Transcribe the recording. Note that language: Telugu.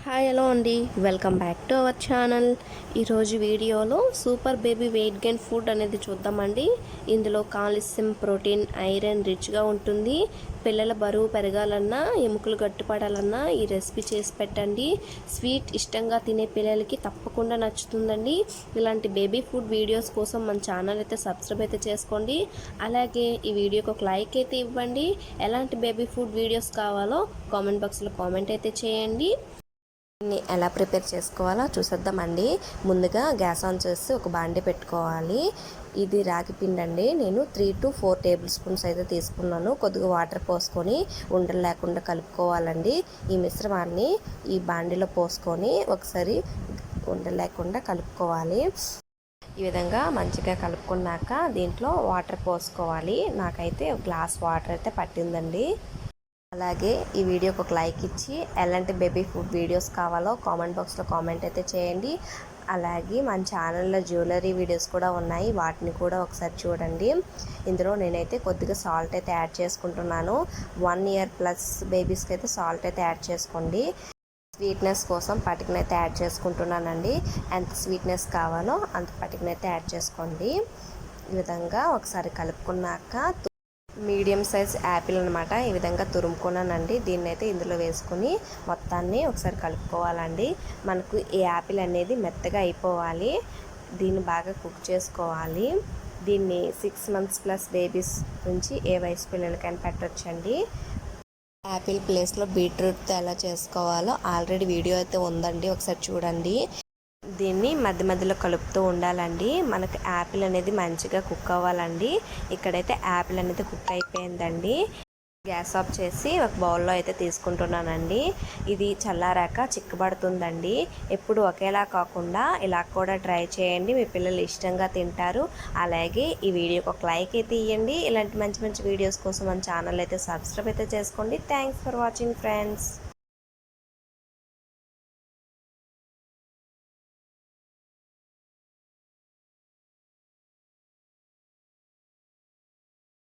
హాయ్ హలో అండి, welcome back to our channel. ఈరోజు వీడియోలో super baby weight gain food అనేది చూద్దామండి. ఇందులో కాల్షియం, ప్రోటీన్, ఐరన్ రిచ్గా ఉంటుంది. పిల్లల బరువు పెరగాలన్నా, ఎముకలు గట్టిపడాలన్నా ఈ రెసిపీ చేసి పెట్టండి. స్వీట్ ఇష్టంగా తినే పిల్లలకి తప్పకుండా నచ్చుతుందండి. ఇలాంటి బేబీ ఫుడ్ వీడియోస్ కోసం మన ఛానల్ అయితే సబ్స్క్రైబ్ అయితే చేసుకోండి. అలాగే ఈ వీడియోకి ఒక లైక్ అయితే ఇవ్వండి. ఎలాంటి బేబీ ఫుడ్ వీడియోస్ కావాలో కామెంట్ బాక్స్లో కామెంట్ అయితే చేయండి. దీన్ని ఎలా ప్రిపేర్ చేసుకోవాలో చూసేద్దామండి. ముందుగా గ్యాస్ ఆన్ చేసి ఒక బాండి పెట్టుకోవాలి. ఇది రాగి పిండి అండి. నేను 3 to 4 టేబుల్ స్పూన్స్ అయితే తీసుకున్నాను. కొద్దిగా వాటర్ పోసుకొని ఉండలు లేకుండా కలుపుకోవాలండి. ఈ మిశ్రమాన్ని ఈ బాండిలో పోసుకొని ఒకసారి ఉండలు లేకుండా కలుపుకోవాలి. ఈ విధంగా మంచిగా కలుపుకున్నాక దీంట్లో వాటర్ పోసుకోవాలి. నాకైతే ఒక గ్లాస్ వాటర్ అయితే పట్టిందండి. అలాగే ఈ వీడియోకి ఒక లైక్ ఇచ్చి ఎలాంటి బేబీ ఫుడ్ వీడియోస్ కావాలో కామెంట్ బాక్స్లో కామెంట్ అయితే చేయండి. అలాగే మన ఛానల్లో జ్యువెలరీ వీడియోస్ కూడా ఉన్నాయి, వాటిని కూడా ఒకసారి చూడండి. ఇందులో నేనైతే కొద్దిగా సాల్ట్ అయితే యాడ్ చేసుకుంటున్నాను. 1 year ప్లస్ బేబీస్కి అయితే సాల్ట్ అయితే యాడ్ చేసుకోండి. స్వీట్నెస్ కోసం పటికనైతే యాడ్ చేసుకుంటున్నానండి. ఎంత స్వీట్నెస్ కావాలో అంత పటికనైతే యాడ్ చేసుకోండి. ఈ విధంగా ఒకసారి కలుపుకున్నాక మీడియం సైజ్ యాపిల్ అనమాట, ఈ విధంగా తురుముకున్నానండి. దీన్ని అయితే ఇందులో వేసుకుని మొత్తాన్ని ఒకసారి కలుపుకోవాలండి. మనకు ఈ యాపిల్ అనేది మెత్తగా అయిపోవాలి. దీన్ని బాగా కుక్ చేసుకోవాలి. దీన్ని 6 months ప్లస్ బేబీస్ నుంచి ఏ వయసు పిల్లలకైనా పెట్టొచ్చండి. యాపిల్ ప్లేస్లో బీట్రూట్తో ఎలా చేసుకోవాలో ఆల్రెడీ వీడియో అయితే ఉందండి, ఒకసారి చూడండి. దీన్ని మధ్య మధ్యలో కలుపుతూ ఉండాలండి. మనకు యాపిల్ అనేది మంచిగా కుక్ అవ్వాలండి. ఇక్కడైతే యాపిల్ అనేది కుక్ అయిపోయిందండి. గ్యాస్ ఆఫ్ చేసి ఒక బౌల్లో అయితే తీసుకుంటున్నానండి. ఇది చల్లారాక చిక్కబడుతుందండి. ఎప్పుడు ఒకేలా కాకుండా ఇలా కూడా ట్రై చేయండి, మీ పిల్లలు ఇష్టంగా తింటారు. అలాగే ఈ వీడియోకి ఒక లైక్ అయితే ఇవ్వండి. ఇలాంటి మంచి మంచి వీడియోస్ కోసం మన ఛానల్ అయితే సబ్స్క్రైబ్ అయితే చేసుకోండి. Thanks for watching friends.